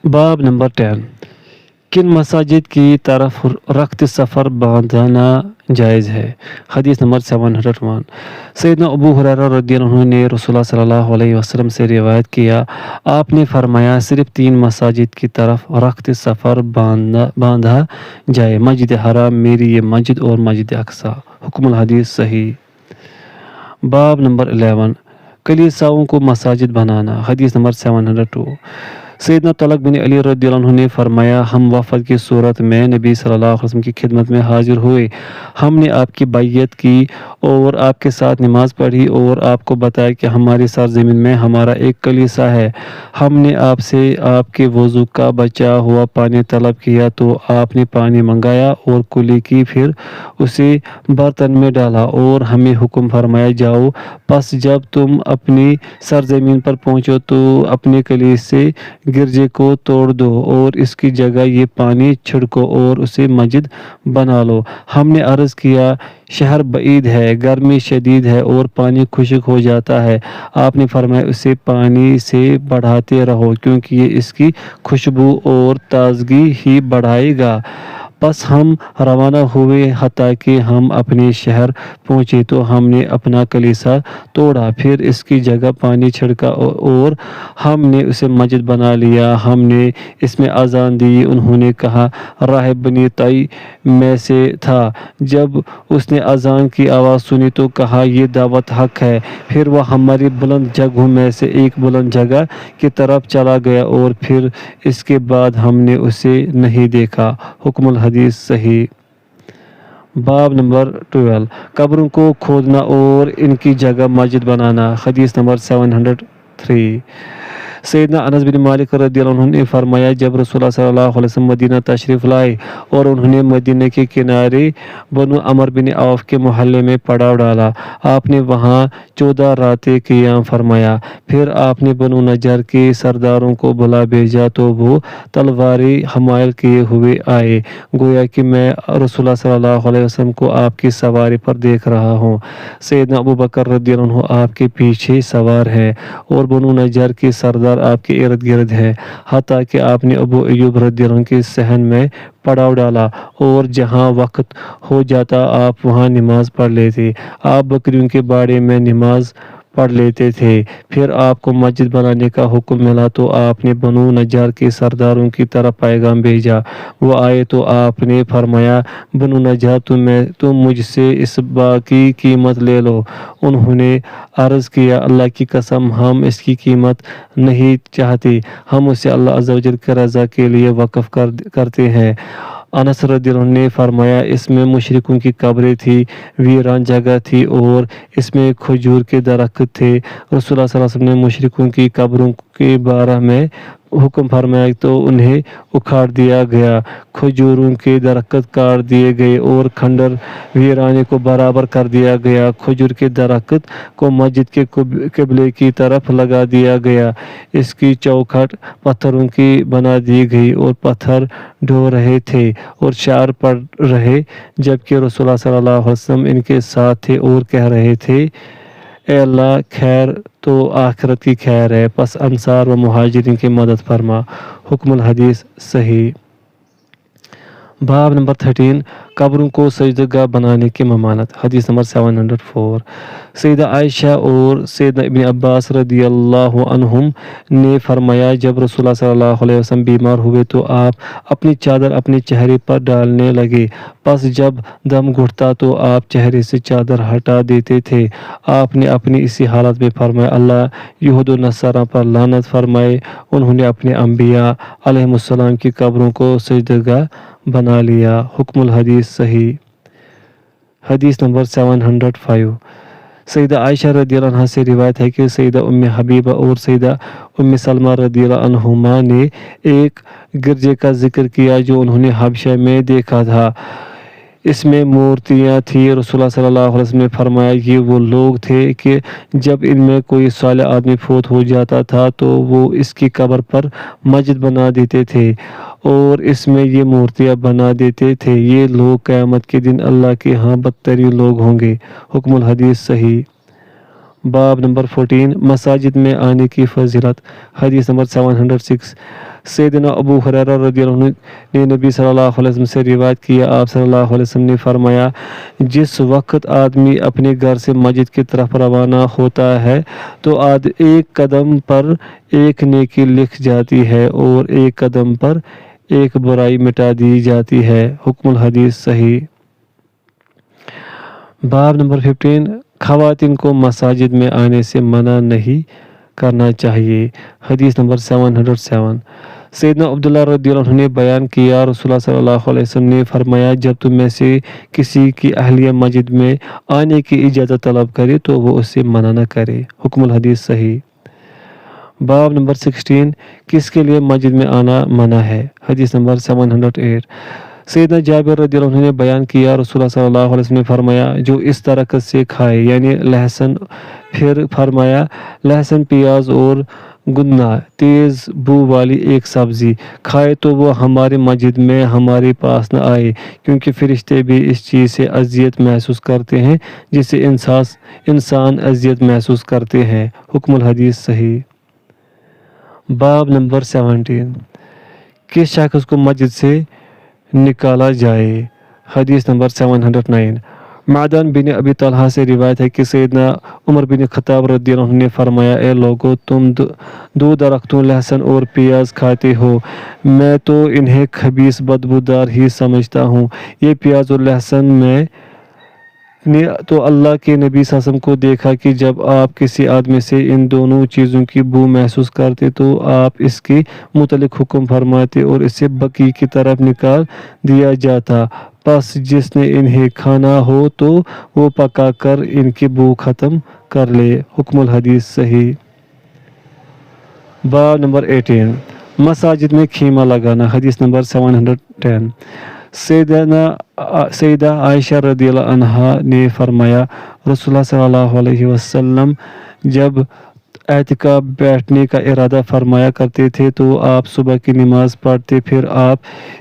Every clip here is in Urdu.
باب نمبر 10 کن مساجد کی طرف رخت سفر باندھنا جائز ہے؟ حدیث نمبر 701 سیدنا ابو ہریرہ رضی اللہ عنہ نے رسول اللہ صلی اللہ علیہ وسلم سے روایت کیا، آپ نے فرمایا صرف 3 مساجد کی طرف رخت سفر باندھا جائے، مسجد حرام میری یہ مسجد اور مسجد اقصی۔ حکم الحدیث صحیح۔ باب نمبر 11 کلیساؤں کو مساجد بنانا۔ حدیث نمبر 702 سیدنا طلق بن علی رضی اللہ عنہ نے فرمایا، ہم وفد کی صورت میں نبی صلی اللہ علیہ وسلم کی خدمت میں حاضر ہوئے، ہم نے آپ کی بیعت کی اور آپ کے ساتھ نماز پڑھی اور آپ کو بتایا کہ ہماری سرزمین میں ہمارا ایک کلیسا ہے۔ ہم نے آپ سے آپ کے وضو کا بچا ہوا پانی طلب کیا تو آپ نے پانی منگایا اور کلی کی، پھر اسے برتن میں ڈالا اور ہمیں حکم فرمایا جاؤ، پس جب تم اپنی سرزمین پر پہنچو تو اپنے کلیسے گرجے کو توڑ دو اور اس کی جگہ یہ پانی چھڑکو اور اسے مسجد بنا لو۔ ہم نے عرض کیا، شہر بعید ہے، گرمی شدید ہے اور پانی خشک ہو جاتا ہے۔ آپ نے فرمایا اسے پانی سے بڑھاتے رہو کیونکہ یہ اس کی خوشبو اور تازگی ہی بڑھائے گا۔ بس ہم روانہ ہوئے، حتیٰ کہ ہم اپنے شہر پہنچے تو ہم نے اپنا کلیسا توڑا، پھر اس کی جگہ پانی چھڑکا اور ہم نے اسے مسجد بنا لیا۔ ہم نے اس میں اذان دی۔ انہوں نے کہا، راہب بنی طئی میں سے تھا۔ جب اس نے اذان کی آواز سنی تو کہا، یہ دعوت حق ہے۔ پھر وہ ہماری بلند جگہوں میں سے ایک بلند جگہ کی طرف چلا گیا اور پھر اس کے بعد ہم نے اسے نہیں دیکھا۔ حکم الحدیث صحیح۔ باب نمبر 12 قبروں کو کھودنا اور ان کی جگہ مسجد بنانا۔ حدیث نمبر 703 سیدنا انس بن مالک رضی اللہ عنہ نے فرمایا، جب رسول اللہ صلی اللہ علیہ وسلم مدینہ تشریف لائے اور انہوں نے مدینہ کے کنارے بنو عمر بن عوف کے محلے میں پڑاؤ ڈالا، آپ نے وہاں 14 راتیں قیام فرمایا۔ پھر آپ نے بنو نجار کے سرداروں کو بلا بھیجا تو وہ تلواریں حمال کیے ہوئے آئے، گویا کہ میں رسول اللہ صلی اللہ علیہ وسلم کو آپ کی سواری پر دیکھ رہا ہوں۔ سیدنا ابو بکر رضی اللہ عنہ آپ کے پیچھے سوار ہے اور بنو نجار کے سردار آپ کے ارد گرد ہے، حتیٰ کہ آپ نے ابو ایوب رضی اللہ عنہ کے صحن میں پڑاؤ ڈالا اور جہاں وقت ہو جاتا آپ وہاں نماز پڑھ لیتے۔ آپ بکریوں کے باڑے میں نماز پڑھ لیتے تھے۔ پھر آپ کو مسجد بنانے کا حکم ملا تو آپ نے بنو نجار کے سرداروں کی طرف پیغام بھیجا۔ وہ آئے تو آپ نے فرمایا، بنو نجار تم مجھ سے اس باغ کی قیمت لے لو۔ انہوں نے عرض کیا، اللہ کی قسم ہم اس کی قیمت نہیں چاہتے، ہم اسے اللہ عز و جل کی رضا کے لیے وقف کرتے ہیں۔ انس رضی اللہ عنہ نے فرمایا، اس میں مشرکوں کی قبریں تھی، ویران جگہ تھی اور اس میں کھجور کے درخت تھے۔ رسول اللہ صلی اللہ علیہ وسلم نے مشرکوں کی قبروں کے بارے میں حکم فرمایا تو انہیں اکھاڑ دیا گیا، کھجوروں کے درخت کاٹ دیے گئے اور کھنڈر ویرانے کو برابر کر دیا گیا۔ کھجور کے درخت کو مسجد کے قبلے کی طرف لگا دیا گیا، اس کی چوکھٹ پتھروں کی بنا دی گئی اور پتھر ڈھو رہے تھے اور شعر پڑھ رہے، جبکہ رسول اللہ صلی اللہ علیہ وسلم ان کے ساتھ تھے اور کہہ رہے تھے، اے اللہ، خیر تو آخرت کی خیر ہے، پس انصار و مہاجرین کی مدد فرما۔ حکم الحدیث صحیح۔ باب نمبر 13 قبروں کو سجدگاہ بنانے کی ممانعت۔ حدیث نمبر 704 سیدہ عائشہ اور سیدنا ابن عباس رضی اللہ عنہم نے فرمایا، جب رسول اللہ صلی اللہ علیہ وسلم بیمار ہوئے تو آپ اپنی چادر اپنے چہرے پر ڈالنے لگے، پس جب دم گھٹتا تو آپ چہرے سے چادر ہٹا دیتے تھے۔ آپ نے اپنی اسی حالت میں فرمایا، اللہ یہود و نصارہ پر لعنت فرمائے، انہوں نے اپنے انبیاء علیہ السلام کی قبروں کو سجدگاہ بنا لیا۔ حکم الحدیث صحیح۔ حدیث نمبر 705 سیدہ عائشہ رضی اللہ عنہا سے روایت ہے کہ سیدہ ام حبیبہ اور سیدہ ام سلمہ رضی اللہ عنہما نے ایک گرجے کا ذکر کیا جو انہوں نے حبشہ میں دیکھا تھا، اس میں مورتیاں تھیں۔ رسول اللہ صلی اللہ علیہ وسلم نے فرمایا، یہ وہ لوگ تھے کہ جب ان میں کوئی صالح آدمی فوت ہو جاتا تھا تو وہ اس کی قبر پر مسجد بنا دیتے تھے اور اس میں یہ مورتیاں بنا دیتے تھے۔ یہ لوگ قیامت کے دن اللہ کے ہاں بدترین لوگ ہوں گے۔ حکم الحدیث صحیح۔ باب نمبر 14 مساجد میں آنے کی فضیلت۔ حدیث نمبر 706 سیدنا ابو ہریرہ رضی اللہ عنہ نے نبی صلی اللہ علیہ وسلم سے روایت کیا، آپ صلی اللہ علیہ وسلم نے فرمایا، جس وقت آدمی اپنے گھر سے مسجد کی طرف روانہ ہوتا ہے تو ایک قدم پر ایک نیکی لکھ جاتی ہے اور ایک قدم پر ایک برائی مٹا دی جاتی ہے۔ حکم الحدیث صحیح۔ باب نمبر 15، خواتین کو مساجد میں آنے سے منع نہیں کرنا چاہیے۔ حدیث نمبر 707، سیدنا عبداللہ رضی اللہ عنہ نے بیان کیا، رسول اللہ صلی اللہ علیہ وسلم نے فرمایا، جب تم میں سے کسی کی اہلیہ مسجد میں آنے کی اجازت طلب کرے تو وہ اسے منع نہ کرے۔ حکم الحدیث صحیح۔ باب نمبر 16، کس کے لیے مسجد میں آنا منع ہے۔ حدیث نمبر 708، سیدنا جابر رضی اللہ عنہ نے بیان کیا، رسول اللہ صلی اللہ علیہ وسلم نے فرمایا، جو اس درخت سے کھائے یعنی لہسن، پھر فرمایا لہسن، پیاز اور گندنا تیز بو والی ایک سبزی کھائے تو وہ ہمارے مسجد میں ہمارے پاس نہ آئے، کیونکہ فرشتے بھی اس چیز سے اذیت محسوس کرتے ہیں جس سے انسان اذیت محسوس کرتے ہیں۔ حکم الحدیث صحیح۔ باب نمبر 17، کس شخص کو مسجد سے نکالا جائے۔ حدیث نمبر 709، معدان بن ابی طلحہ سے روایت ہے کہ سیدنا عمر بن خطاب رضی اللہ عنہ نے فرمایا، اے لوگو، تم دو درختوں لہسن اور پیاز کھاتے ہو، میں تو انہیں خبیث بدبودار ہی سمجھتا ہوں۔ یہ پیاز اور لہسن میں نے تو اللہ کے نبی صلی اللہ علیہ وسلم کو دیکھا کہ جب آپ کسی آدمی سے ان دونوں چیزوں کی بو محسوس کرتے تو آپ اس کے متعلق حکم فرماتے اور اسے بقیع کی طرف نکال دیا جاتا، پس جس نے انہیں کھانا ہو تو وہ پکا کر ان کی بو ختم کر لے۔ حکم الحدیث صحیح۔ باب نمبر 18، مساجد میں خیمہ لگانا۔ حدیث نمبر 710، سیدہ عائشہ رضی اللہ عنہا نے فرمایا، رسول اللہ صلی اللہ علیہ وسلم جب اعتکاف بیٹھنے کا ارادہ فرمایا کرتے تھے تو آپ صبح کی نماز پڑھتے، پھر آپ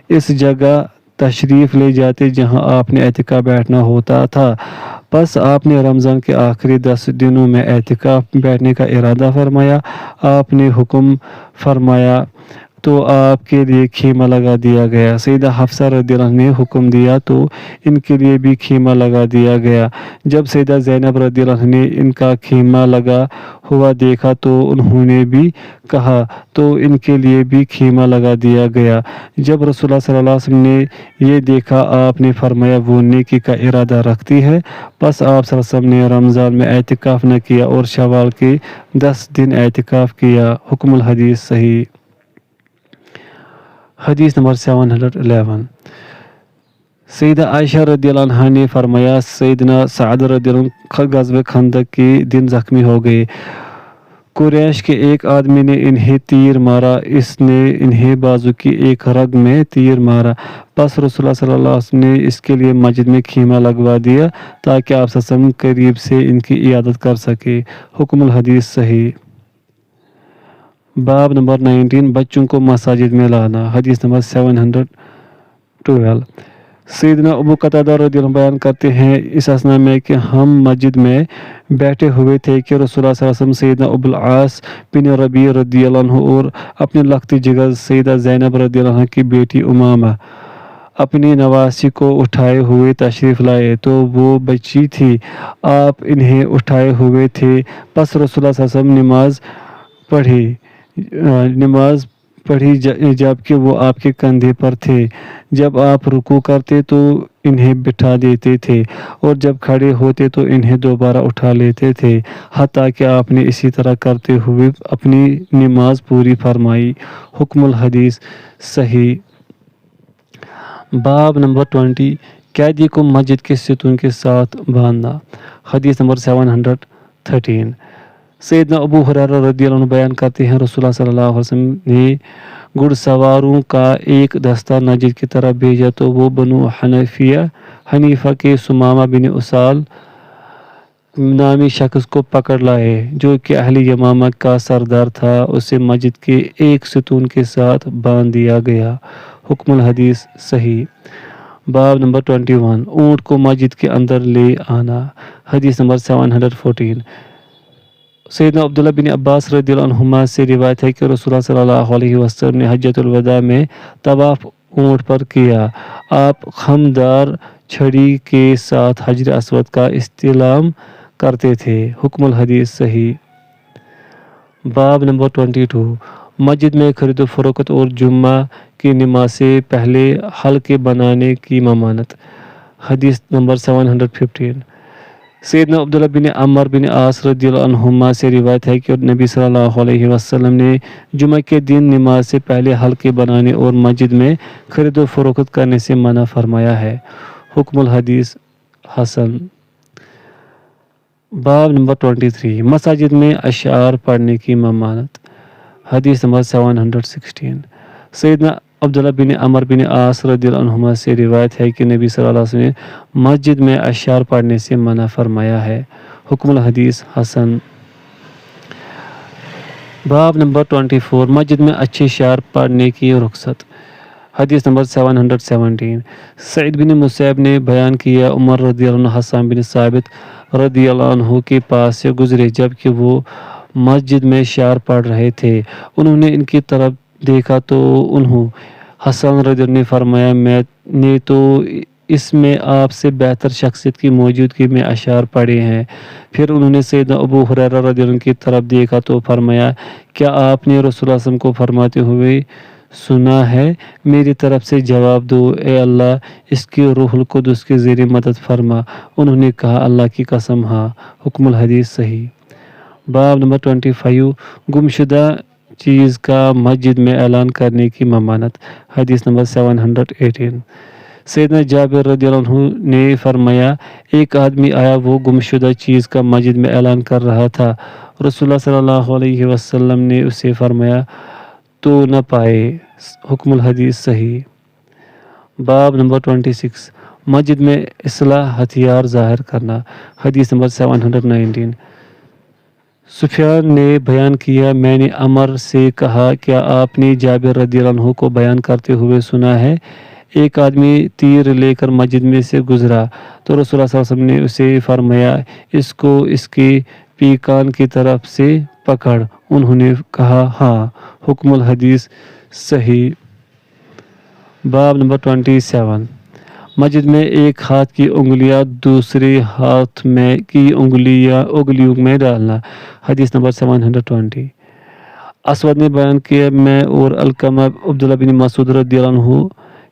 اس جگہ تشریف لے جاتے جہاں آپ نے اعتکاف بیٹھنا ہوتا تھا۔ پس آپ نے رمضان کے آخری 10 دنوں میں اعتکاف بیٹھنے کا ارادہ فرمایا، آپ نے حکم فرمایا تو آپ کے لیے خیمہ لگا دیا گیا۔ سیدہ حفصہ رضی اللہ عنہ نے حکم دیا تو ان کے لیے بھی خیمہ لگا دیا گیا۔ جب سیدہ زینب رضی اللہ عنہ نے ان کا خیمہ لگا ہوا دیکھا تو انہوں نے بھی کہا تو ان کے لیے بھی خیمہ لگا دیا گیا۔ جب رسول اللہ صلی اللہ علیہ وسلم نے یہ دیکھا، آپ نے فرمایا، وہ نیکی کا ارادہ رکھتی ہے۔ پس آپ صلی اللہ علیہ وسلم نے رمضان میں اعتکاف نہ کیا اور شوال کے 10 دن اعتکاف کیا۔ حکم الحدیث صحیح۔ حدیث نمبر 711، سیدہ عائشہ رضی اللہ عنہا نے فرمایا، سیدنا سعد رضی اللہ عنہ غزوہ خندق کے دن زخمی ہو گئے۔ قریش کے ایک آدمی نے انہیں تیر مارا، اس نے انہیں بازو کی ایک رگ میں تیر مارا۔ پس رسول اللہ صلی اللہ علیہ وسلم نے اس کے لیے مسجد میں خیمہ لگوا دیا تاکہ آپ صلی اللہ علیہ وسلم قریب سے ان کی عیادت کر سکے۔ حکم الحدیث صحیح۔ باب نمبر 19، بچوں کو مساجد میں لانا۔ حدیث نمبر 712، سیدنا ابو قتادہ رضی اللہ عنہ بیان کرتے ہیں، اس اثناء میں کہ ہم مسجد میں بیٹھے ہوئے تھے کہ رسول اللہ صلی اللہ علیہ وسلم سیدنا ابو العاص بن ربیع رضی اللہ عنہ اور اپنے لختی جگر سیدہ زینب رضی اللہ عنہ کی بیٹی امامہ اپنی نواسی کو اٹھائے ہوئے تشریف لائے تو وہ بچی تھی، آپ انہیں اٹھائے ہوئے تھے۔ پس رسول اللہ صلی اللہ علیہ وسلم نماز پڑھی جبکہ وہ آپ کے کندھے پر تھے۔ جب آپ رکوع کرتے تو انہیں بٹھا دیتے تھے اور جب کھڑے ہوتے تو انہیں دوبارہ اٹھا لیتے تھے، حتیٰ کہ آپ نے اسی طرح کرتے ہوئے اپنی نماز پوری فرمائی۔ حکم الحدیث صحیح۔ باب نمبر 20، قیدی کو مسجد کے ستون کے ساتھ باندھنا۔ حدیث نمبر 713، سیدنا ابو ہریرہ رضی اللہ عنہ بیان کرتے ہیں، رسول اللہ صلی اللہ علیہ وسلم نے گھڑ سواروں کا ایک دستہ نجد کی طرف بھیجا تو وہ بنو حنیفہ کے سمامہ بن اسال نامی شخص کو پکڑ لائے جو کہ اہل یمامہ کا سردار تھا، اسے مسجد کے ایک ستون کے ساتھ باندھ دیا گیا۔ حکم الحدیث صحیح۔ باب نمبر 21، اونٹ کو مسجد کے اندر لے آنا۔ حدیث نمبر 714، سیدنا عبداللہ بن عباس رضی اللہ عنہما سے روایت ہے کہ رسول اللہ صلی اللہ علیہ وسلم نے حجۃ الوداع میں طواف اونٹ پر کیا۔ آپ خمدار چھڑی کے ساتھ حجر اسود کا استلام کرتے تھے۔ حکم الحدیث صحیح۔ باب نمبر 22 مسجد میں خرید و فروخت اور جمعہ کی نماز سے پہلے حلقے بنانے کی ممانعت۔ حدیث نمبر 715 سیدنا عبداللہ بن عمر بن عاص رضی اللہ عنہما سے روایت ہے کہ نبی صلی اللہ علیہ وسلم نے جمعہ کے دن نماز سے پہلے حلقے بنانے اور مسجد میں خرید و فروخت کرنے سے منع فرمایا ہے۔ حکم الحدیث حسن۔ باب نمبر 23 مساجد میں اشعار پڑھنے کی ممانعت۔ حدیث نمبر 716 سیدنا عبداللہ بن عمر بن عاص رضی اللہ عنہما سے روایت ہے کہ نبی صلی اللہ علیہ وسلم نے مسجد میں اشعار پڑھنے سے منع فرمایا ہے۔ حکم الحدیث حسن۔ باب نمبر 24 مسجد میں اچھے شعر پڑھنے کی رخصت۔ حدیث نمبر 717 سعید بن مسیب نے بیان کیا عمر رضی اللہ عنہ حسان بن ثابت رضی اللہ عنہ کے پاس سے گزرے جبکہ وہ مسجد میں شعر پڑھ رہے تھے۔ انہوں نے ان کی طرف دیکھا تو حسن رضی اللہ عنہ نے فرمایا میں نے تو اس میں آپ سے بہتر شخصیت کی موجودگی میں اشعار پڑھے ہیں۔ پھر انہوں نے سیدنا ابو ہریرہ رضی اللہ عنہ کی طرف دیکھا تو فرمایا کیا آپ نے رسول اللہ صلی اللہ علیہ وسلم کو فرماتے ہوئے سنا ہے؟ میری طرف سے جواب دو اے اللہ اس کی روح القدس کے زیر مدد فرما۔ انہوں نے کہا اللہ کی قسم ہاں۔ حکم الحدیث صحیح۔ باب نمبر 25 گمشدہ چیز کا مسجد میں اعلان کرنے کی ممانعت۔ حدیث نمبر 718 سیدنا جابر رضی اللہ عنہ نے فرمایا ایک آدمی آیا وہ گمشدہ چیز کا مسجد میں اعلان کر رہا تھا۔ رسول اللہ صلی اللہ علیہ وسلم نے اسے فرمایا تو نہ پائے۔ حکم الحدیث صحیح۔ باب نمبر 26 مسجد میں اصلاح ہتھیار ظاہر کرنا۔ حدیث نمبر 719 سفیان نے بیان کیا میں نے عمر سے کہا کیا آپ نے جابر رضی اللہ عنہ کو بیان کرتے ہوئے سنا ہے؟ ایک آدمی تیر لے کر مسجد میں سے گزرا تو رسول اللہ صلی اللہ علیہ وسلم نے اسے فرمایا اس کو اس کے پیکان کی طرف سے پکڑ۔ انہوں نے کہا ہاں۔ حکم الحدیث صحیح۔ باب نمبر 27 مسجد میں ایک ہاتھ کی انگلیاں دوسرے ہاتھ میں کی انگلیوں میں ڈالنا۔ حدیث نمبر 720 اسود نے بیان کیا میں اور علقمہ عبداللہ بن مسعود رضی اللہ عنہ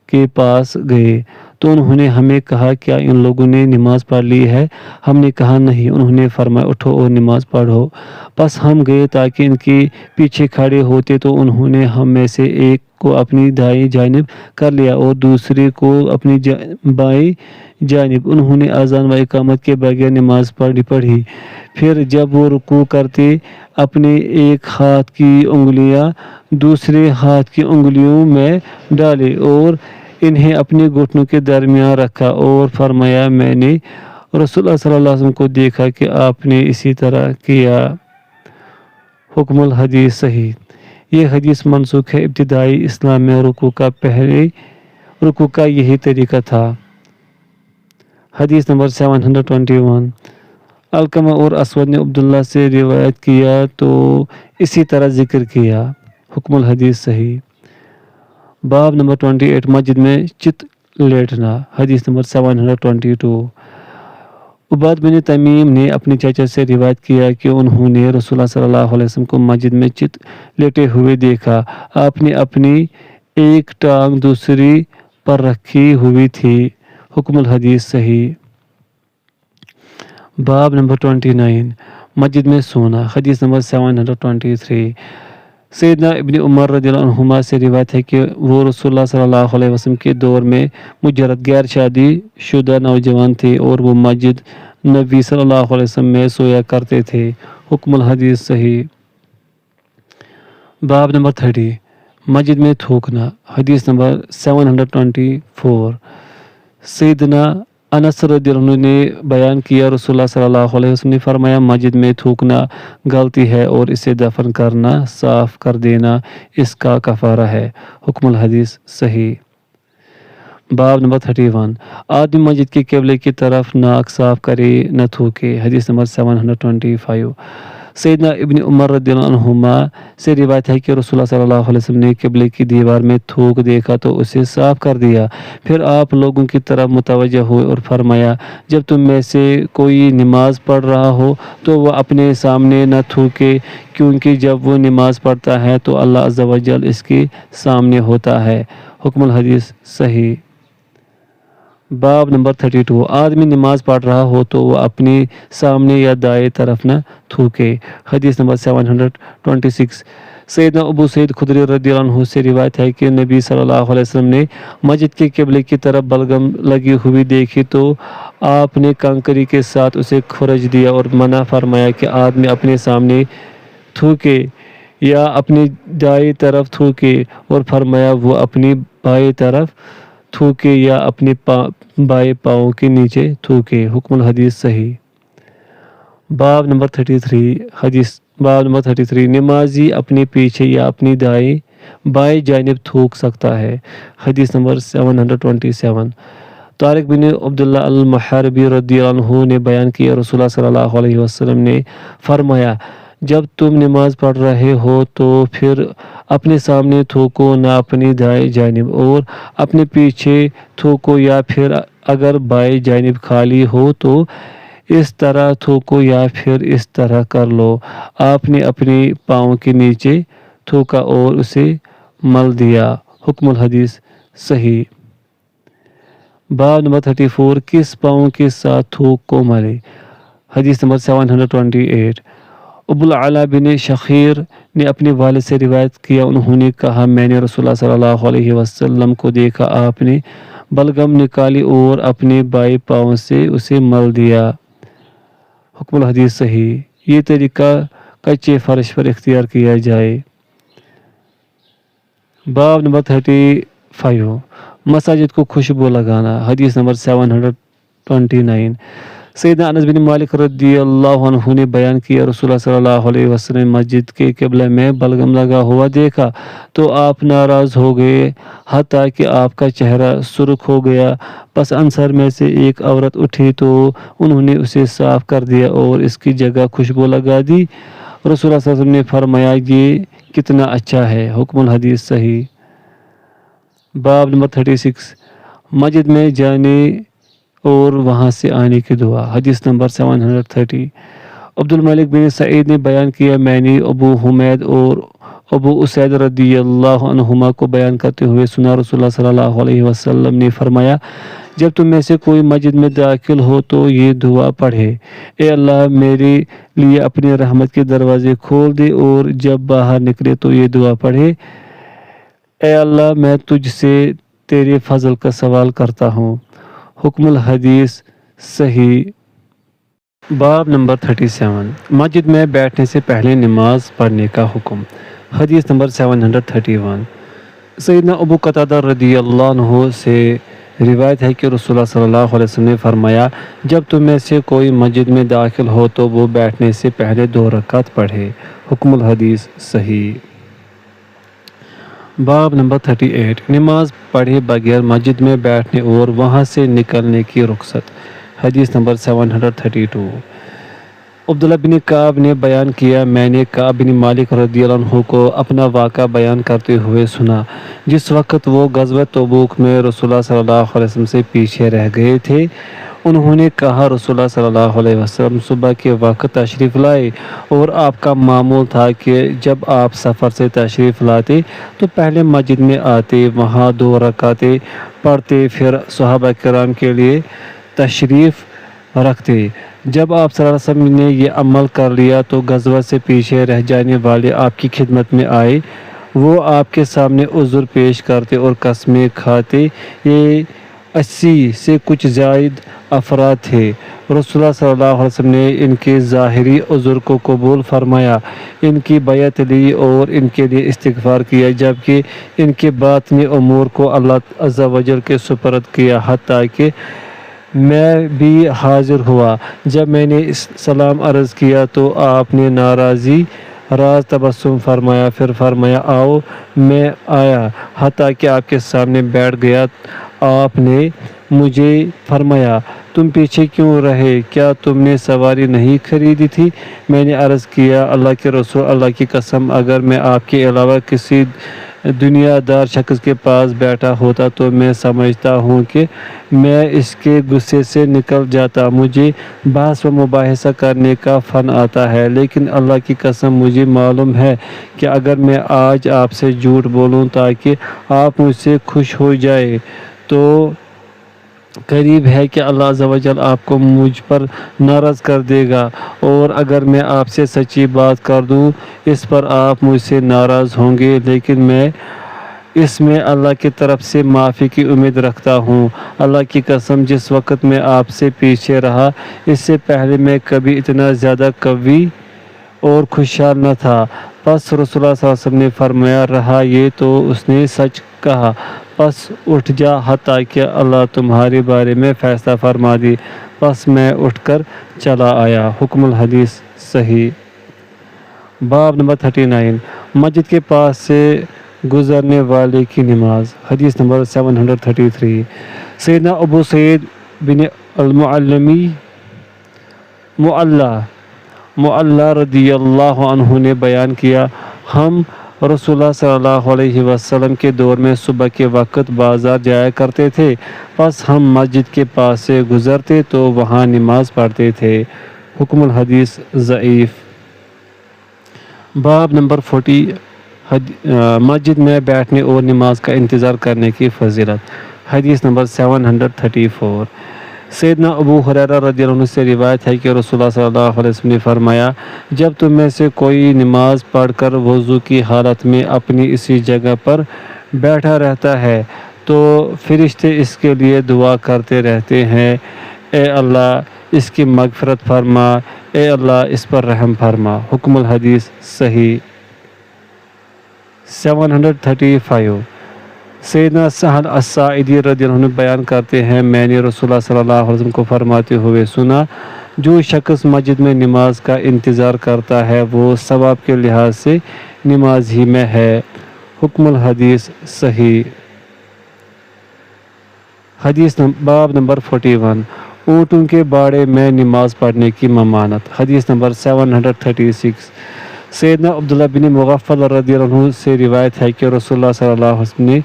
کے پاس گئے تو انہوں نے ہمیں کہا کیا ان لوگوں نے نماز پڑھ لی ہے؟ ہم نے کہا نہیں۔ انہوں نے فرمایا اٹھو اور نماز پڑھو۔ بس ہم گئے تاکہ ان کے پیچھے کھڑے ہوتے تو انہوں نے ہم میں سے ایک کو اپنی دائیں جانب کر لیا اور دوسرے کو اپنی بائیں جانب۔ انہوں نے اذان و اقامت کے بغیر نماز پڑھی۔ پھر جب وہ رکوع کرتے اپنے ایک ہاتھ کی انگلیاں دوسرے ہاتھ کی انگلیوں میں ڈالے اور انہیں اپنے گھٹنوں کے درمیان رکھا اور فرمایا میں نے رسول اللہ صلی اللہ علیہ وسلم کو دیکھا کہ آپ نے اسی طرح کیا۔ حکم الحدیث صحیح۔ یہ حدیث منسوخ ہے۔ ابتدائی اسلام میں رکوع کا یہی طریقہ تھا۔ حدیث نمبر 721 علقمہ اور اسود نے عبداللہ سے روایت کیا تو اسی طرح ذکر کیا۔ حکم الحدیث صحیح۔ باب نمبر 28 مسجد میں چت لیٹنا۔ حدیث نمبر 722 عباد بن تمیم نے اپنے چچا سے روایت کیا کہ انہوں نے رسول اللہ صلی اللہ علیہ وسلم کو مسجد میں چت لیٹے ہوئے دیکھا۔ آپ نے اپنی ایک ٹانگ دوسری پر رکھی ہوئی تھی۔ حکم الحدیث صحیح۔ باب نمبر 29 مسجد میں سونا۔ حدیث نمبر 723 سیدنا ابن عمر رضی اللہ عنہما سے روایت ہے کہ وہ رسول اللہ صلی اللہ علیہ وسلم کے دور میں مجرد غیر شادی شدہ نوجوان تھے اور وہ مسجد نبی صلی اللہ علیہ وسلم میں سویا کرتے تھے۔ حکم الحدیث صحیح۔ باب نمبر 30 مسجد میں تھوکنا۔ حدیث نمبر 724 سیدنا انس رضی اللہ عنہ نے بیان کیا رسول اللہ صلی اللہ علیہ وسلم نے فرمایا مسجد میں تھوکنا غلطی ہے اور اسے دفن کرنا صاف کر دینا اس کا کفارہ ہے۔ حکم الحدیث صحیح۔ باب نمبر 31 آدمی مسجد کے قبلے کی طرف ناک صاف کرے نہ تھوکے۔ حدیث نمبر 725 سیدنا ابن عمر رضی اللہ عنہما سے روایت ہے کہ رسول اللہ صلی اللہ علیہ وسلم نے قبلے کی دیوار میں تھوک دیکھا تو اسے صاف کر دیا، پھر آپ لوگوں کی طرف متوجہ ہوئے اور فرمایا جب تم میں سے کوئی نماز پڑھ رہا ہو تو وہ اپنے سامنے نہ تھوکے، کیونکہ جب وہ نماز پڑھتا ہے تو اللہ عز و جل اس کے سامنے ہوتا ہے۔ حکم الحدیث صحیح۔ باب نمبر 32، آدمی نماز پڑھ رہا ہو تو وہ اپنے سامنے یا دائیں طرف نہ تھوکے۔ حدیث نمبر 726، سیدنا ابو سعید خدری رضی اللہ عنہ سے روایت ہے کہ نبی صلی اللہ علیہ وسلم نے مسجد کے قبلے کی طرف بلغم لگی ہوئی دیکھی تو آپ نے کنکری کے ساتھ اسے کھرچ دیا اور منع فرمایا کہ آدمی اپنے سامنے تھوکے یا اپنی دائیں طرف تھوکے، اور فرمایا وہ اپنی بائیں طرف تھوکے یا اپنے بائیں پاؤں کے نیچے تھوکے۔ حکم الحدیث صحیح۔ باب نمبر 33، نمازی اپنے پیچھے یا اپنی بائیں جانب تھوک سکتا ہے۔ حدیث نمبر 727، طارق بن عبداللہ المحاربی رضی اللہ عنہ نے بیان کیا رسول اللہ صلی اللہ علیہ وسلم نے فرمایا جب تم نماز پڑھ رہے ہو تو پھر اپنے سامنے تھوکو نہ اپنی دائیں جانب، اور اپنے پیچھے تھوکو یا پھر اگر بائیں جانب خالی ہو تو اس طرح تھوکو یا پھر اس طرح کر لو۔ آپ نے اپنے پاؤں کے نیچے تھوکا اور اسے مل دیا۔ حکم الحدیث صحیح۔ باب نمبر 34، کس پاؤں کے ساتھ تھوک کو ملے۔ حدیث نمبر 728، ابو العلا بن شخیر نے اپنے والد سے روایت کیا، انہوں نے کہا میں نے رسول اللہ صلی اللہ علیہ وسلم کو دیکھا، آپ نے بلغم نکالی اور اپنے بائیں پاؤں سے اسے مل دیا۔ حکم الحدیث صحیح۔ یہ طریقہ کچے فرش پر اختیار کیا جائے۔ باب نمبر 35، مساجد کو خوشبو لگانا۔ حدیث نمبر 729، سیدنا انس بن مالک رضی اللہ عنہ نے بیان کیا رسول اللہ صلی اللہ علیہ وسلم مسجد کے قبلہ میں بلغم لگا ہوا دیکھا تو آپ ناراض ہو گئے حتیٰ کہ آپ کا چہرہ سرخ ہو گیا۔ پس انصار میں سے ایک عورت اٹھی تو انہوں نے اسے صاف کر دیا اور اس کی جگہ خوشبو لگا دی۔ رسول اللہ صلی اللہ علیہ وسلم نے فرمایا یہ کتنا اچھا ہے۔ حکم الحدیث صحیح۔ باب نمبر 36، مسجد میں جانے اور وہاں سے آنے کی دعا۔ حدیث نمبر 730، عبد الملک بن سعید نے بیان کیا میں نے ابو حمید اور ابو اسید رضی اللہ عنہما کو بیان کرتے ہوئے سنا رسول اللہ صلی اللہ علیہ وسلم نے فرمایا جب تم میں سے کوئی مسجد میں داخل ہو تو یہ دعا پڑھے، اے اللہ میرے لیے اپنی رحمت کے دروازے کھول دے، اور جب باہر نکلے تو یہ دعا پڑھے، اے اللہ میں تجھ سے تیرے فضل کا سوال کرتا ہوں۔ حکم الحدیث صحیح۔ باب نمبر 37، مسجد میں بیٹھنے سے پہلے نماز پڑھنے کا حکم۔ حدیث نمبر 731، سیدنا ابو قتادہ رضی اللہ عنہ سے روایت ہے کہ رسول اللہ صلی اللہ علیہ وسلم نے فرمایا جب تم میں سے کوئی مسجد میں داخل ہو تو وہ بیٹھنے سے پہلے 2 رکعت پڑھے۔ حکم الحدیث صحیح۔ باب نمبر 38، نماز پڑھے بغیر مسجد میں بیٹھنے اور وہاں سے نکلنے کی رخصت۔ حدیث نمبر 732، عبداللہ بن کعب نے بیان کیا میں نے کعب بن مالک رضی اللہ عنہ کو اپنا واقعہ بیان کرتے ہوئے سنا جس وقت وہ غزوہ تبوک میں رسول اللہ صلی اللہ علیہ وسلم سے پیچھے رہ گئے تھے۔ انہوں نے کہا رسول اللہ صلی اللہ علیہ وسلم صبح کے وقت تشریف لائے اور آپ کا معمول تھا کہ جب آپ سفر سے تشریف لاتے تو پہلے مسجد میں آتے، وہاں 2 رکعتیں پڑھتے، پھر صحابہ کرام کے لیے تشریف رکھتے۔ جب آپ صلی اللہ علیہ وسلم نے یہ عمل کر لیا تو غزوہ سے پیچھے رہ جانے والے آپ کی خدمت میں آئے، وہ آپ کے سامنے عذر پیش کرتے اور قسمیں کھاتے۔ یہ 80 سے کچھ زائد افراد تھے۔ رسول اللہ صلی اللہ علیہ وسلم نے ان کے ظاہری عذر کو قبول فرمایا، ان کی بیعت لی اور ان کے لیے استغفار کیا، جبکہ ان کے باطنی امور کو اللہ عز و جل کے سپرد کیا، حتیٰ کہ میں بھی حاضر ہوا۔ جب میں نے سلام عرض کیا تو آپ نے ناراضی راز تبسم فرمایا، پھر فرمایا آؤ، میں آیا، حتیٰ کہ آپ کے سامنے بیٹھ گیا۔ آپ نے مجھے فرمایا تم پیچھے کیوں رہے؟ کیا تم نے سواری نہیں خریدی تھی؟ میں نے عرض کیا اللہ کے رسول، اللہ کی قسم اگر میں آپ کے علاوہ کسی دنیا دار شخص کے پاس بیٹھا ہوتا تو میں سمجھتا ہوں کہ میں اس کے غصے سے نکل جاتا۔ مجھے بحث و مباحثہ کرنے کا فن آتا ہے، لیکن اللہ کی قسم مجھے معلوم ہے کہ اگر میں آج آپ سے جھوٹ بولوں تاکہ آپ مجھ سے خوش ہو جائے تو قریب ہے کہ اللہ عز و جل آپ کو مجھ پر ناراض کر دے گا، اور اگر میں آپ سے سچی بات کر دوں اس پر آپ مجھ سے ناراض ہوں گے، لیکن میں اس میں اللہ کی طرف سے معافی کی امید رکھتا ہوں۔ اللہ کی قسم جس وقت میں آپ سے پیچھے رہا اس سے پہلے میں کبھی اتنا زیادہ قوی اور خوشحال نہ تھا۔ پس رسول اللہ صلی اللہ علیہ وسلم نے فرمایا رہا یہ تو اس نے سچ کہا، پس اٹھ جا حتیٰ کہ اللہ تمہارے بارے میں فیصلہ فرما دے۔ پس میں اٹھ کر چلا آیا۔ حکم الحدیث صحیح۔ باب نمبر 39 مسجد کے پاس سے گزرنے والے کی نماز۔ حدیث نمبر 733 سیدنا ابو سعید بن معلی رضی اللہ عنہ نے بیان کیا، ہم رسول اللہ صلی اللہ علیہ وسلم کے دور میں صبح کے وقت بازار جایا کرتے تھے، پس ہم مسجد کے پاس سے گزرتے تو وہاں نماز پڑھتے تھے۔ حکم الحدیث ضعیف۔ باب نمبر 40 مسجد میں بیٹھنے اور نماز کا انتظار کرنے کی فضیلت۔ حدیث نمبر 734 سیدنا ابو ہریرہ رضی اللہ عنہ سے روایت ہے کہ رسول اللہ صلی اللہ علیہ وسلم نے فرمایا، جب تم میں سے کوئی نماز پڑھ کر وضو کی حالت میں اپنی اسی جگہ پر بیٹھا رہتا ہے تو فرشتے اس کے لیے دعا کرتے رہتے ہیں، اے اللہ اس کی مغفرت فرما، اے اللہ اس پر رحم فرما۔ حکم الحدیث صحیح۔ 735 سیدنا سہل الساعدی رضی اللہ عنہ بیان کرتے ہیں، میں نے رسول اللہ صلی اللہ علیہ وسلم کو فرماتے ہوئے سنا، جو شخص مسجد میں نماز کا انتظار کرتا ہے وہ ثواب کے لحاظ سے نماز ہی میں ہے۔ حکم الحدیث صحیح۔ حدیث باب نمبر 41 اونٹوں کے باڑے میں نماز پڑھنے کی ممانعت۔ حدیث نمبر 736 سیدنا عبداللہ بن مغفل رضی اللہ عنہ سے روایت ہے کہ رسول اللہ صلی اللہ علیہ وسلم نے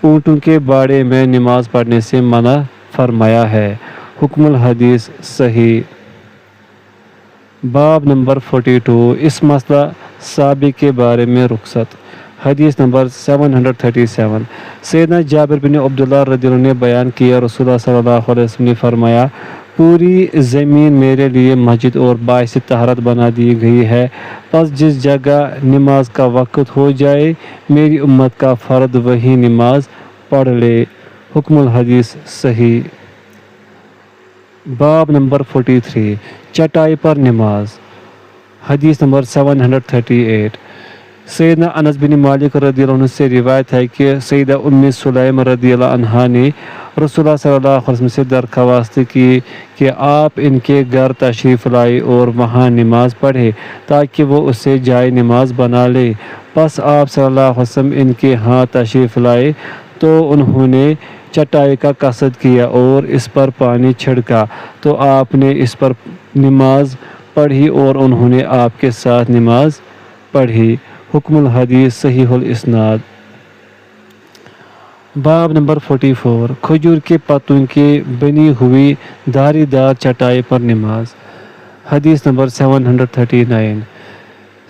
اونٹوں کے باڑے میں نماز پڑھنے سے منع فرمایا ہے۔ حکم الحدیث صحیح۔ باب نمبر 42 اس مسئلہ سابق کے بارے میں رخصت۔ حدیث نمبر 737 سیدنا جابر بن عبداللہ رضی اللہ عنہ نے بیان کیا، رسول اللہ صلی اللہ علیہ وسلم نے فرمایا، پوری زمین میرے لیے مسجد اور باعث طہارت بنا دی گئی ہے، پس جس جگہ نماز کا وقت ہو جائے میری امت کا فرد وہی نماز پڑھ لے۔ حکم الحدیث صحیح۔ باب نمبر 43 چٹائی پر نماز۔ حدیث نمبر 738 سیدنا انس بن مالک رضی اللہ عنہ سے روایت ہے کہ سیدہ ام سلیم رضی اللہ عنہا نے رسول اللہ صلی اللہ علیہ وسلم سے درخواست کی کہ آپ ان کے گھر تشریف لائے اور وہاں نماز پڑھے تاکہ وہ اسے جائے نماز بنا لے۔ پس آپ صلی اللہ علیہ وسلم ان کے ہاں تشریف لائے تو انہوں نے چٹائی کا قصد کیا اور اس پر پانی چھڑکا تو آپ نے اس پر نماز پڑھی اور انہوں نے آپ کے ساتھ نماز پڑھی۔ حکم الحدیث صحیح الاسناد۔ باب نمبر 44 کھجور کے پتوں کی بنی ہوئی دھاری دار چٹائی پر نماز۔ حدیث نمبر 739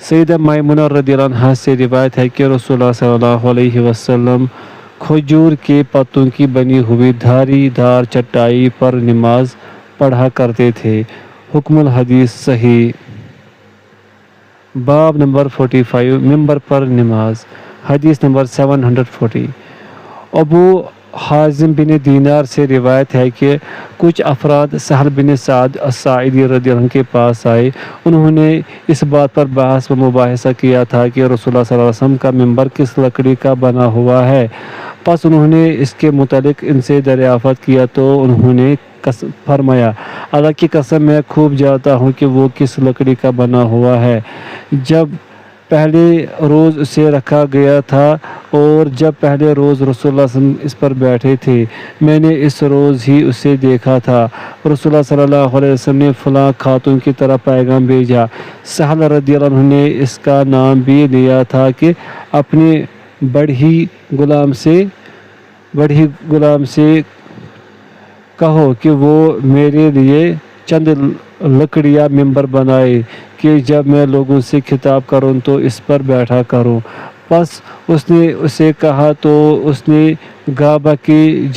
سیدہ میمونہ رضی اللہ عنہا سے روایت ہے کہ رسول اللہ صلی اللہ علیہ وسلم کھجور کے پتوں کی بنی ہوئی دھاری دار چٹائی پر نماز پڑھا کرتے تھے۔ حکم الحدیث صحیح۔ باب نمبر 45 ممبر پر نماز۔ حدیث نمبر 740 ابو حازم بن دینار سے روایت ہے کہ کچھ افراد سہل بن سعد الساعدی رضی اللہ عنہ کے پاس آئے، انہوں نے اس بات پر بحث و مباحثہ کیا تھا کہ رسول اللہ صلی اللہ علیہ وسلم کا ممبر کس لکڑی کا بنا ہوا ہے، پس انہوں نے اس کے متعلق ان سے دریافت کیا تو انہوں نے فرمایا، اللہ کی قسم میں خوب جانتا ہوں کہ وہ کس لکڑی کا بنا ہوا ہے۔ جب پہلے روز اسے رکھا گیا تھا، اور جب پہلے روز رسول اللہ صلی اللہ علیہ وسلم اس پر بیٹھے تھے میں نے اس روز ہی اسے دیکھا تھا۔ رسول اللہ صلی اللہ علیہ وسلم نے فلاں خاتون کی طرف پیغام بھیجا۔ سہل رضی اللہ عنہ نے اس کا نام بھی لیا تھا کہ اپنے بڑھی غلام سے کہو کہ وہ میرے لیے چند لکڑیاں ممبر بنائے کہ جب میں لوگوں سے خطاب کروں تو اس پر بیٹھا کروں۔ پس اس نے اسے کہا تو اس نے گابا کی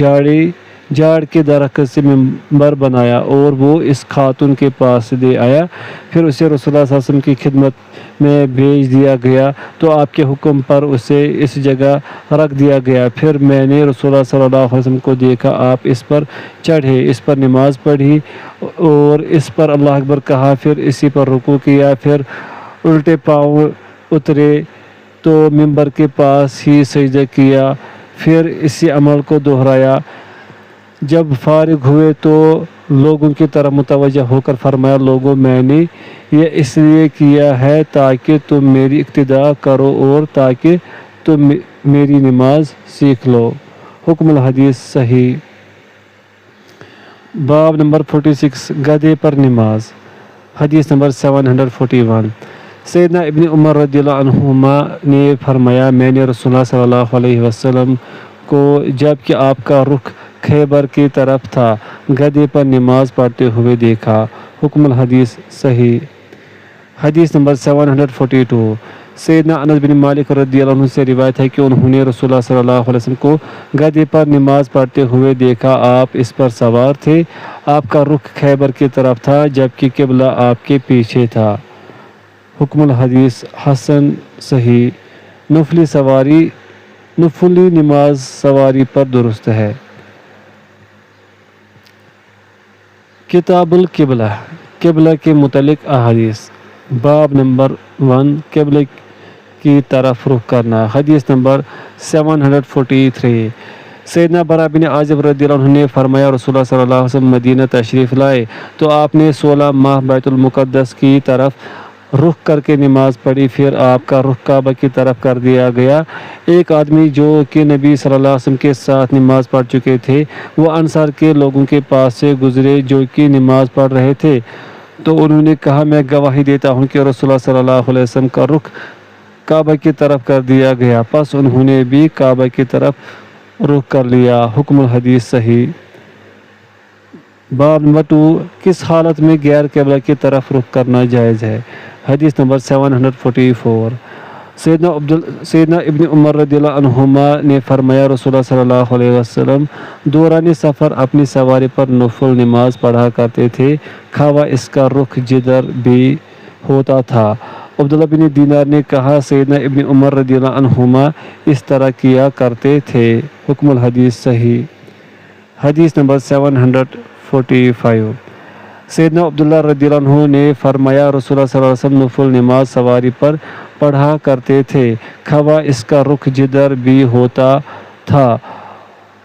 جاڑ کے درخت سے ممبر بنایا اور وہ اس خاتون کے پاس لے آیا۔ پھر اسے رسول اللہ صلی اللہ علیہ وسلم کی خدمت میں بھیج دیا گیا تو آپ کے حکم پر اسے اس جگہ رکھ دیا گیا۔ پھر میں نے رسول اللہ صلی اللہ علیہ وسلم کو دیکھا، آپ اس پر چڑھے، اس پر نماز پڑھی اور اس پر اللہ اکبر کہا، پھر اسی پر رکوع کیا، پھر الٹے پاؤں اترے تو ممبر کے پاس ہی سجدہ کیا، پھر اسی عمل کو دہرایا۔ جب فارغ ہوئے تو لوگوں کی طرف متوجہ ہو کر فرمایا، لوگوں میں نے یہ اس لیے کیا ہے تاکہ تم میری اقتداء کرو اور تاکہ تم میری نماز سیکھ لو۔ حکم الحدیث صحیح۔ باب نمبر 46 گدھے پر نماز۔ حدیث نمبر 741 سیدنا ابن عمر رضی اللہ عنہما نے فرمایا، میں نے رسول اللہ صلی اللہ علیہ وسلم کو جب کہ آپ کا رخ خیبر کی طرف تھا گدھے پر نماز پڑھتے ہوئے دیکھا۔ حکم الحدیث صحیح۔ حدیث نمبر 742 سیدنا انس بن مالک رضی اللہ عنہ سے روایت ہے کہ انہوں نے رسول اللہ صلی اللہ علیہ وسلم کو گدھے پر نماز پڑھتے ہوئے دیکھا، آپ اس پر سوار تھے، آپ کا رخ خیبر کی طرف تھا جبکہ قبلہ آپ کے پیچھے تھا۔ حکم الحدیث حسن صحیح۔ نفلی نماز سواری پر درست ہے۔ کتاب القبلہ، قبلہ کے متعلق احادیث۔ باب نمبر 1 قبلہ کی طرف رخ کرنا۔ حدیث نمبر 743 سیدنا برا بن عازب رضی اللہ عنہ نے فرمایا، رسول اللہ صلی اللہ علیہ وسلم مدینہ تشریف لائے تو آپ نے 16 ماہ بیت المقدس کی طرف رخ کر کے نماز پڑھی، پھر آپ کا رخ کعبہ کی طرف کر دیا گیا۔ ایک آدمی جو کہ نبی صلی اللہ علیہ وسلم کے ساتھ نماز پڑھ چکے تھے، وہ انصار کے لوگوں کے پاس سے گزرے جو کہ نماز پڑھ رہے تھے، تو انہوں نے کہا، میں گواہی دیتا ہوں کہ رسول اللہ صلی اللہ علیہ وسلم کا رخ کعبہ کی طرف کر دیا گیا، پس انہوں نے بھی کعبہ کی طرف رخ کر لیا۔ حکم الحدیث صحیح۔ باب نمبر 2 کس حالت میں غیر قبلہ کی طرف رخ کرنا جائز ہے۔ حدیث نمبر 744 سیدنا ابن عمر رضی اللہ عنہما نے فرمایا، رسول اللہ صلی اللہ علیہ وسلم دوران سفر اپنی سواری پر نفل نماز پڑھا کرتے تھے، خواہ اس کا رخ جدھر بھی ہوتا تھا۔ عبداللہ بن دینار نے کہا، سیدنا ابن عمر رضی اللہ عنہما اس طرح کیا کرتے تھے۔ حکم الحدیث صحیح۔ حدیث نمبر 745 سیدنا عبداللہ رضی اللہ عنہ نے فرمایا، رسول اللہ صلی اللہ علیہ وسلم نفل نماز سواری پر پڑھا کرتے تھے، خواہ اس کا رخ جدھر بھی ہوتا تھا،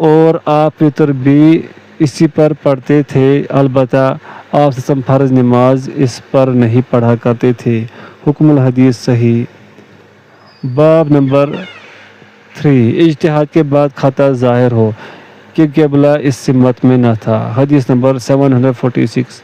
اور آپ وتر بھی اسی پر پڑھتے تھے، البتہ آپ فرض نماز اس پر نہیں پڑھا کرتے تھے۔ حکم الحدیث صحیح۔ باب نمبر 3 اجتہاد کے بعد خطا ظاہر ہو کہ قبلہ اس سمت میں نہ تھا۔ حدیث نمبر 746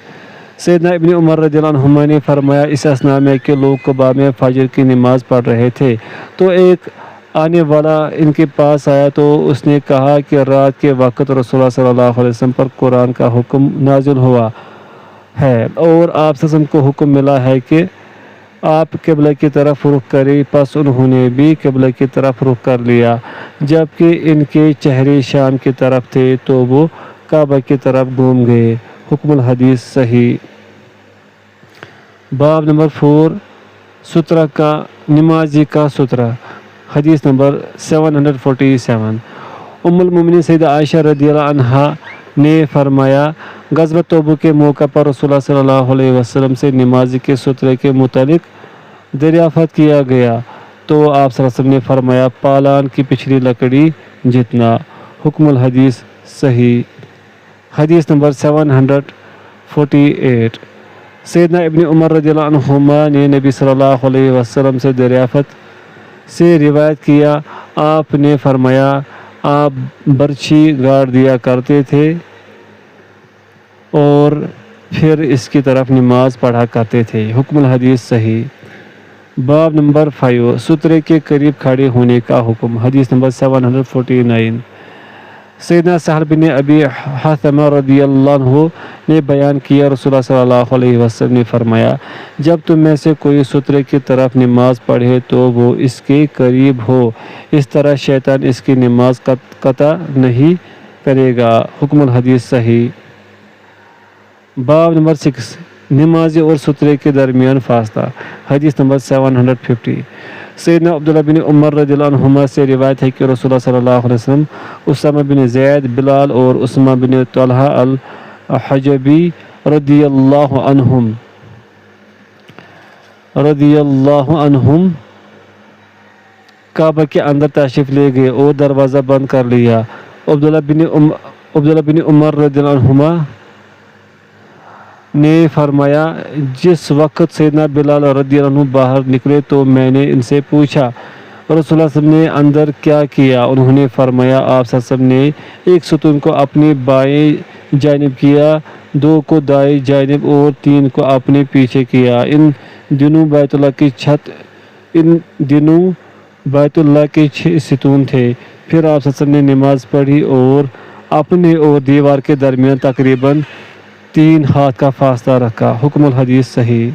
سیدنا ابن عمر رضی اللہ عنہما نے فرمایا، اس اثناء میں کہ لوگ قباء میں فجر کی نماز پڑھ رہے تھے تو ایک آنے والا ان کے پاس آیا تو اس نے کہا کہ رات کے وقت رسول اللہ صلی اللہ علیہ وسلم پر قرآن کا حکم نازل ہوا ہے اور آپ وسلم کو حکم ملا ہے کہ آپ قبلہ کی طرف رخ کریں، پس انہوں نے بھی قبلہ کی طرف رخ کر لیا، جبکہ ان کے چہرے شام کی طرف تھے تو وہ کعبہ کی طرف گھوم گئے۔ حکم الحدیث صحیح۔ باب نمبر 4 سترہ کا نمازی کا سترہ۔ حدیث نمبر 747 ام المومنین سیدہ عائشہ رضی اللہ عنہا نے فرمایا، غزوہ تبوک کے موقع پر رسول اللہ صلی اللہ علیہ وسلم سے نمازی کے سترے کے متعلق دریافت کیا گیا تو آپ صلی اللہ علیہ وسلم نے فرمایا، پالان کی پچھلی لکڑی جتنا۔ حکم الحدیث صحیح۔ حدیث نمبر 748 سیدنا ابن عمر رضی اللہ عنہما نے نبی صلی اللہ علیہ وسلم سے دریافت سے روایت کیا، آپ نے فرمایا آپ برچھی گاڑ دیا کرتے تھے اور پھر اس کی طرف نماز پڑھا کرتے تھے۔ حکم الحدیث صحیح۔ باب نمبر 5 سترے کے قریب کھڑے ہونے کا حکم۔ حدیث نمبر 749۔ سیدنا سہل بن ابی حثمہ رضی اللہ عنہ نے بیان کیا، رسول اللہ صلی اللہ علیہ وسلم نے فرمایا، جب تم میں سے کوئی سترے کی طرف نماز پڑھے تو وہ اس کے قریب ہو، اس طرح شیطان اس کی نماز قطع نہیں کرے گا۔ حکم الحدیث صحیح۔ باب نمبر 6 نماز اور سترے کے درمیان فاصلہ۔ حدیث نمبر 750۔ سیدنا عبداللہ بن عمر رضی اللہ عنہما سے روایت ہے کہ رسول اللہ صلی اللہ علیہ وسلم اسامہ بن زید، بلال اور عثمان بن طلحہ الحجبی رضی اللہ عنہم کعبہ کے اندر تشریف لے گئے اور دروازہ بند کر لیا۔ عبداللہ بن عمر رضی اللہ عنہما نے فرمایا، جس وقت سیدنا بلال رضی اللہ عنہ باہر نکلے تو میں نے ان سے پوچھا، رسول اللہ صلی اللہ علیہ وسلم نے اندر کیا کیا؟ انہوں نے فرمایا، آپ صلی اللہ علیہ وسلم نے ایک ستون کو اپنی بائیں جانب کیا، 2 کو دائیں جانب اور 3 کو اپنے پیچھے کیا۔ ان دنوں بیت اللہ کے 6 ستون تھے۔ پھر آپ صلی اللہ علیہ وسلم نے نماز پڑھی اور اپنے اور دیوار کے درمیان تقریباً 3 ہاتھ کا فاصلہ رکھا۔ حکم الحدیث صحیح۔